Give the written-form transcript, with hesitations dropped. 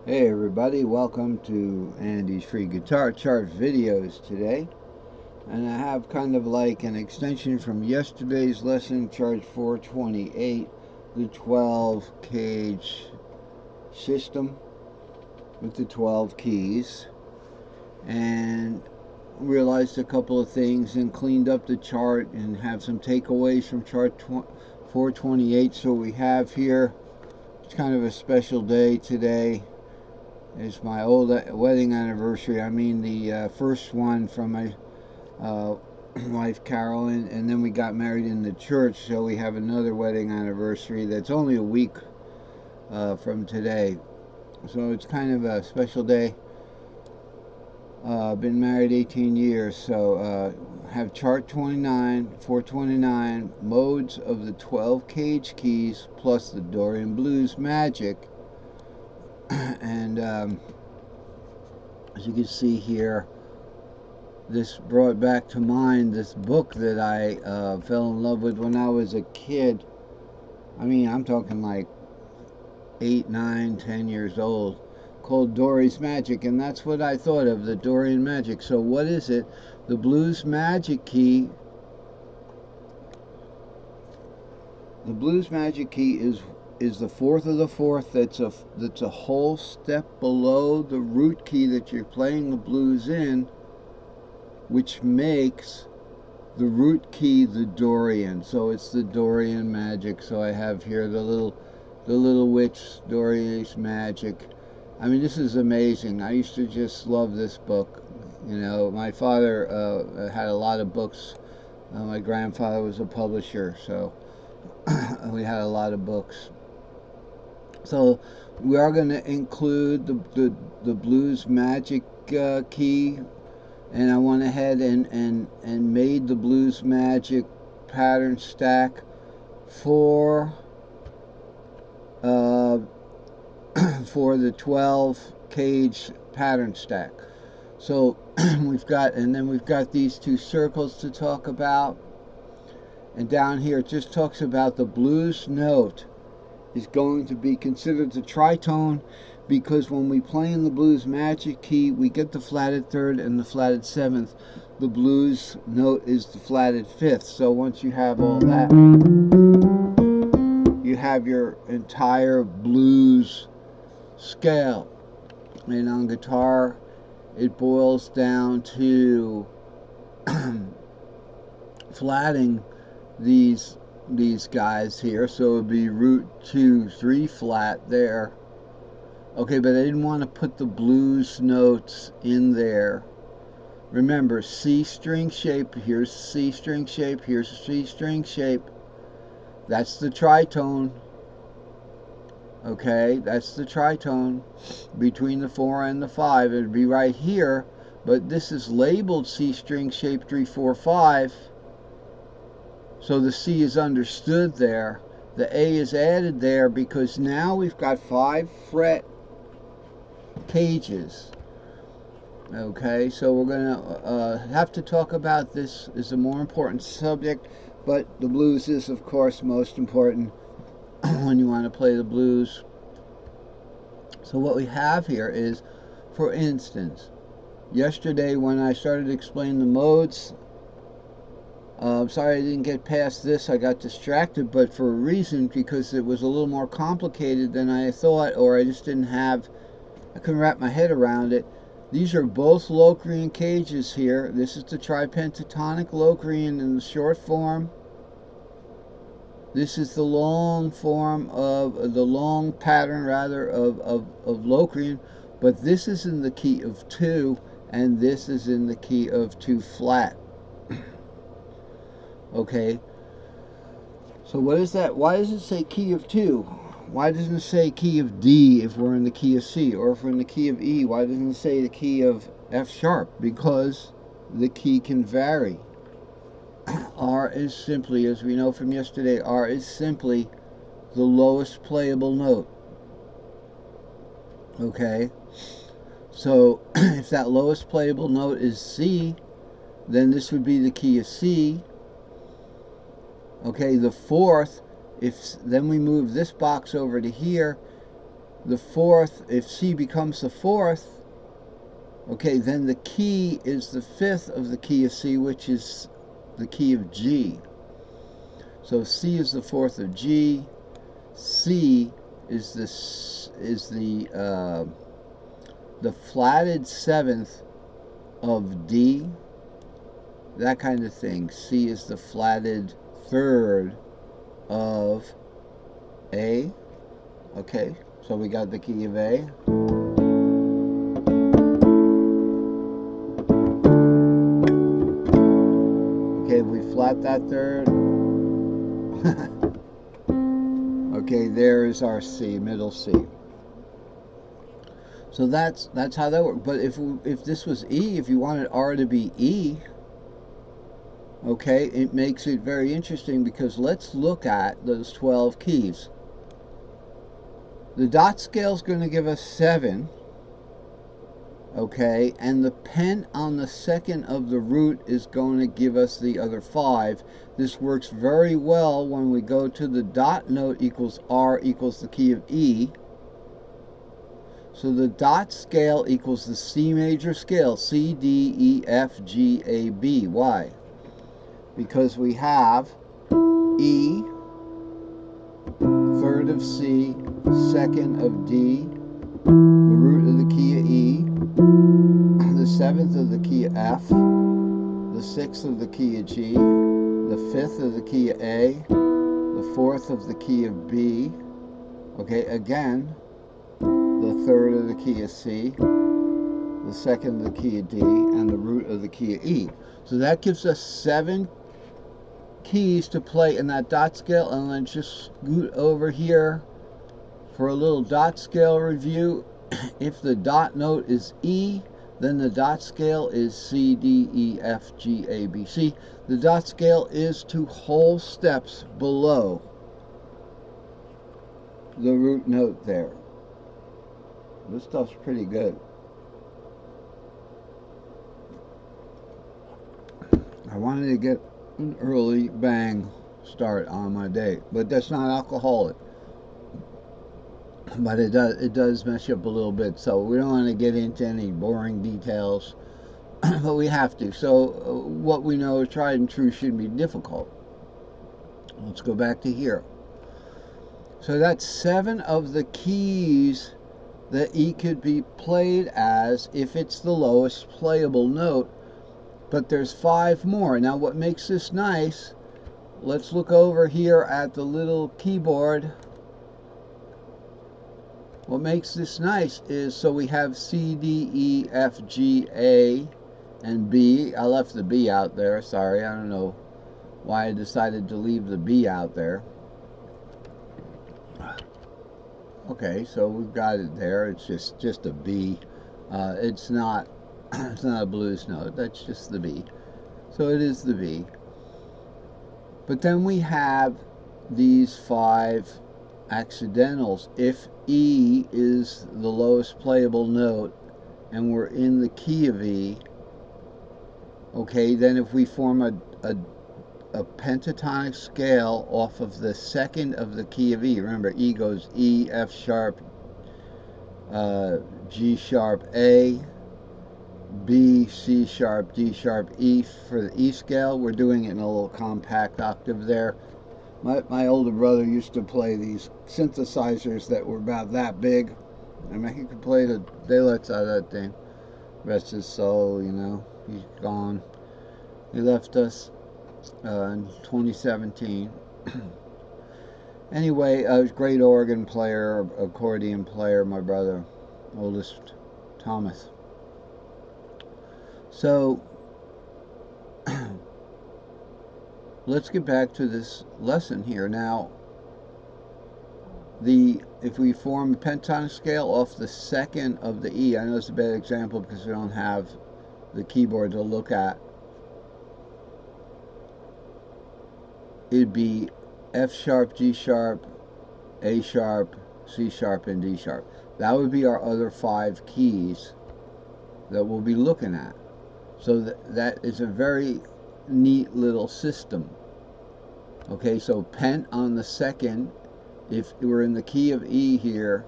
Hey everybody, welcome to Andy's Free Guitar Chart videos today. And I have kind of like an extension from yesterday's lesson, chart 428, the 12 cage system with the 12 keys. And realized a couple of things and cleaned up the chart and have some takeaways from chart 428. So we have here, it's kind of a special day today. It's my old wedding anniversary. I mean the first one from my wife Carolyn, and then we got married in the church, so we have another wedding anniversary that's only a week from today. So it's kind of a special day. Been married 18 years, so have chart 29, 429, modes of the 12 cage keys plus the Dorian Blues Magic. And as you can see here, this brought back to mind this book that I fell in love with when I was a kid. I mean, I'm talking like 8, 9, 10 years old, called Dory's Magic, and that's what I thought of, the Dorian Magic. So what is it? The Blues Magic Key. The Blues Magic Key is the fourth of the fourth. That's a whole step below the root key that you're playing the blues in, which makes the root key the Dorian. So it's the Dorian Magic. So I have here the little witch, Dorian's Magic. I mean, this is amazing. I used to just love this book. You know, my father had a lot of books. My grandfather was a publisher, so we had a lot of books. So we are going to include the Blues Magic key, and I went ahead and made the Blues Magic pattern stack for for the 12 cage pattern stack. So we've got these two circles to talk about, and down here it just talks about the blues note is going to be considered the tritone, because when we play in the Blues Magic key, we get the flatted third and the flatted seventh. The blues note is the flatted fifth. So once you have all that, you have your entire blues scale. And on guitar, it boils down to flatting these guys here. So it would be root 2, 3 flat there. Okay, but I didn't want to put the blues notes in there. Remember, C string shape, here's C string shape, here's C string shape. That's the tritone. Okay, that's the tritone between the 4 and the 5. It would be right here, but this is labeled C string shape 3, 4, 5. So the C is understood there. The A is added there because now we've got 5 fret cages. Okay, so we're gonna have to talk about this is a more important subject, but the blues is of course most important when you want to play the blues. So what we have here is, for instance, yesterday when I started explaining the modes, I'm sorry I didn't get past this. I got distracted, but for a reason, because it was a little more complicated than I thought, or I just didn't have, I couldn't wrap my head around it. These are both Locrian cages here. This is the tripentatonic Locrian in the short form. This is the long form of the long pattern, rather, of Locrian, but this is in the key of 2, and this is in the key of 2 flat. Okay, so what is that? Why does it say key of 2? Why doesn't it say key of D if we're in the key of C? Or if we're in the key of E, why doesn't it say the key of F sharp? Because the key can vary. R is simply, as we know from yesterday, R is simply the lowest playable note. Okay, so if that lowest playable note is C, then this would be the key of C. Okay, the fourth, if then we move this box over to here, the fourth, if C becomes the fourth, okay, then the key is the fifth of the key of C, which is the key of G. So C is the fourth of G. C is the flatted seventh of D. That kind of thing. C is the flatted third of A. Okay, so we got the key of A. Okay, we flat that third. Okay, there is our C, middle C. So that's how that works. But if this was E, if you wanted R to be E, okay, it makes it very interesting, because let's look at those 12 keys. The dot scale is going to give us 7, okay, and the pent on the second of the root is going to give us the other 5. This works very well when we go to the dot note equals R equals the key of E. So the dot scale equals the C major scale, C, D, E, F, G, A, B. Why? Because we have E, third of C, second of D, the root of the key of E, the seventh of the key of F, the sixth of the key of G, the fifth of the key of A, the fourth of the key of B, okay, again, the third of the key of C, the second of the key of D, and the root of the key of E. So that gives us 7 keys to play in that dot scale. And let's just scoot over here for a little dot scale review. If the dot note is E, then the dot scale is C, D, E, F, G, A, B, C. The dot scale is 2 whole steps below the root note there. This stuff's pretty good. I wanted to get an early bang start on my day, but that's not alcoholic. But it does mess you up a little bit, so we don't want to get into any boring details, but we have to. So what we know is tried and true shouldn't be difficult. Let's go back to here. So that's 7 of the keys that E could be played as if it's the lowest playable note, but there's 5 more. Now what makes this nice, let's look over here at the little keyboard. What makes this nice is, so we have C, D, E, F, G, A, and B. I left the B out there, sorry, I don't know why I decided to leave the B out there. Okay, so we've got it there. It's just a B. It's not a blues note. That's just the B. So it is the B. But then we have these 5 accidentals. If E is the lowest playable note and we're in the key of E, okay, then if we form a pentatonic scale off of the second of the key of E, remember E goes E, F sharp, G sharp, A, B, C sharp, D sharp, E for the E scale. We're doing it in a little compact octave there. My older brother used to play these synthesizers that were about that big. I mean, he could play the daylights out of that thing. Rest his soul, you know. He's gone. He left us in 2017. Anyway, a great organ player, accordion player, my brother, oldest Thomas. So, let's get back to this lesson here. Now, if we form a pentatonic scale off the second of the E, I know it's a bad example because we don't have the keyboard to look at. It'd be F sharp, G sharp, A sharp, C sharp, and D sharp. That would be our other 5 keys that we'll be looking at. So that is a very neat little system. Okay, so pent on the second, if we're in the key of E here,